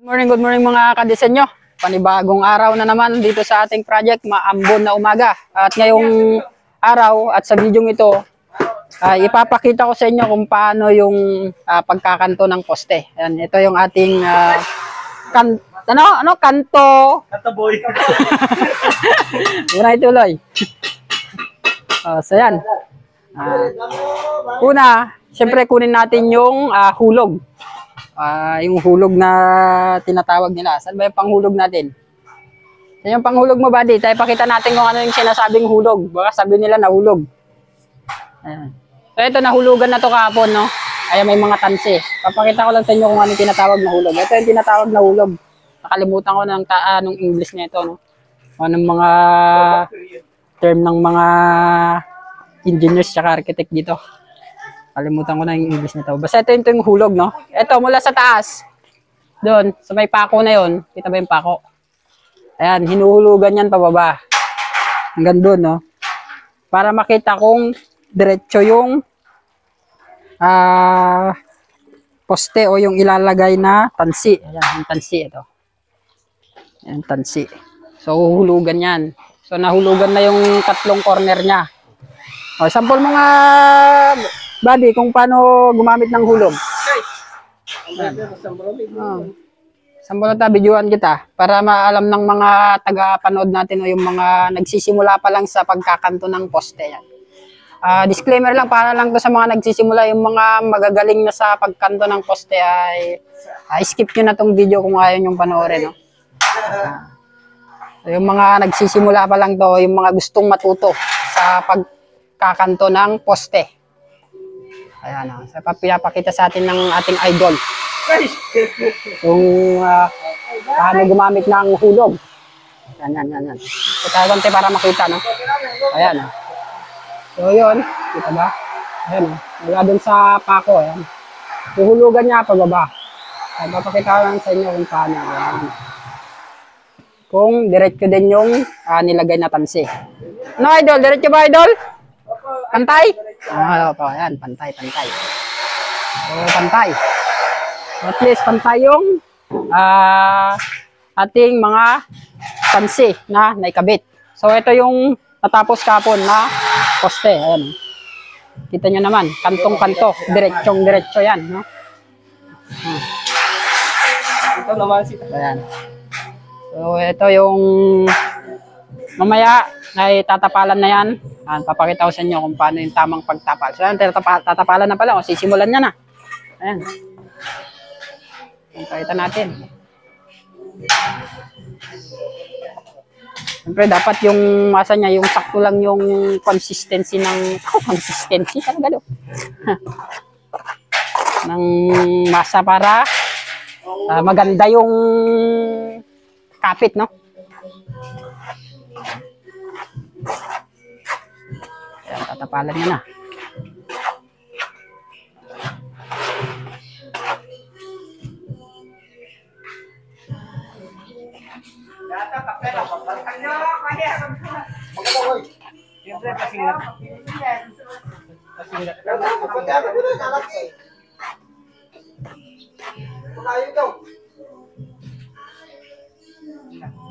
Good morning mga kadesenyo. Panibagong araw na naman dito sa ating project, maambon na umaga. At ngayong araw at sa video ito, ipapakita ko sa inyo kung paano yung pagkakanto ng poste. Ayan, ito yung ating kanto. Kanto boy. Muna ituloy. So yan. Una, syempre kunin natin yung hulog. Yung hulog na tinatawag nila. Saan ba yung panghulog natin? Yan yung panghulog mo, buddy. Tayo pakita natin kung ano yung sinasabing hulog. Baka sabi nila nahulog. Ayan. So ito, nahulugan na to kahapon, no? Kaya may mga tansi. Papakita ko lang sa inyo kung ano yung tinatawag na hulog. Ito yung tinatawag na hulog. Nakalimutan ko ng English na ito, no? Anong mga term ng mga engineers at architect dito. Kalimutan ko na yung English nito. Basta ito yung hulog, no? Ito, mula sa taas. Doon, sa may pako na yon. Kita ba yung pako? Ayan, hinuhulugan yan pababa. Hanggang doon, no? Para makita kung diretso yung poste o yung ilalagay na tansi. Ayan, yung tansi ito. Ayan, tansi. So, huhulugan yan. So, nahulugan na yung tatlong corner niya. O, sample mo nga, buddy, kung paano gumamit ng hulog. Sample na videoan kita para maalam ng mga taga-panood natin o yung mga nagsisimula pa lang sa pagkakanto ng poste. Yan. Disclaimer lang, para lang to sa mga nagsisimula, yung mga magagaling na sa pagkanto ng poste ay skip nyo na tong video kung ayaw nyong panoorin. No? Yung mga nagsisimula pa lang to, yung mga gustong matuto sa pagkakanto ng poste. Ayan, pinapakita sa atin ng ating idol kung paano gumamit ng hulog. Yan. So, tayo konti para makita, no? Ayan. So, yun. Kita ba? Ayan, wala dun sa pako. Ayan. Huhulugan niya pababa. Papakita lang sa inyo kung paano. Ayan. Kung diretso din yung nilagay na tansi. No, idol? Diretso ba, idol? Pantay? Opo, ayan, pantay. So, pantay. At least, pantay yung ating mga tansi na naikabit. So, ito yung natapos kapon na poste. Ayan. Kita nyo naman, kantong-kanto. Diretso yan. No? Ito naman si ayan. So, ito yung mamaya ay tatapalan na yan. Papakita ko sa inyo kung paano yung tamang pagtapal. So, yan, tatapalan na pala. O, sisimulan niya na. Ayan. Pakita natin. Siyempre, dapat yung masa niya, yung sakto lang yung consistency ng... consistency? Saan galo? ng masa para maganda yung kapit, no? Ayan, tatapalan niya na.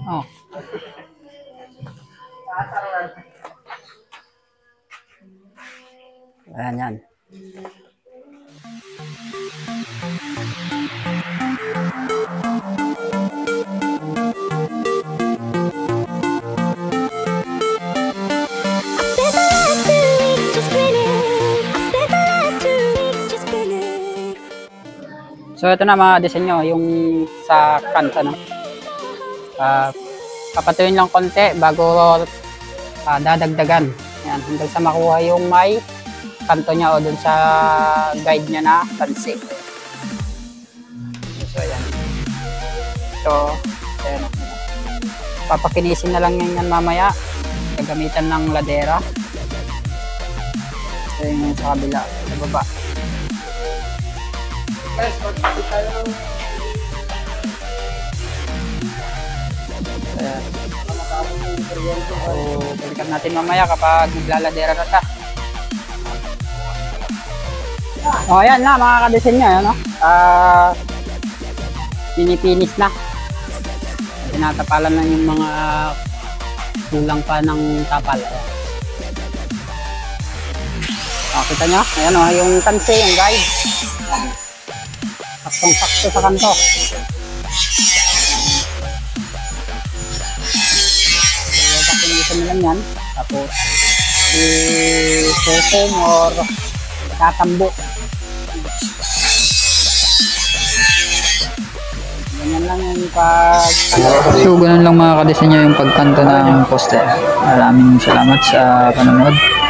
Oh. Ayan yan. So ito na mga disenyo, yung sa kanta, no? Papatuyin lang konti bago dadagdagan. Yan, hanggang sa makuha yung may kanto niya o dun sa guide niya na tansi. So ayan. So, ayan. Papakinisin na lang yan mamaya. Gagamitan ng ladera. So yun sa kabila, sa baba. guys, magpapit tayo ng so, balikan natin mamaya kapag naglaladera na ta. O, ayan na mga kadesenyo, no? pinipinis na. Tinatapalan na yung mga kulang pa ng tapal. Kita nyo? Ayan o, yung tansi, yung guide. Saktong-sakto sa kanto. So, papinisan nyo lang yan. Tapos, i-session or tatambo. Ganyan lang yung So, ganun lang mga kadisenyo yung pagkanto ng poste. Maraming salamat sa panonood.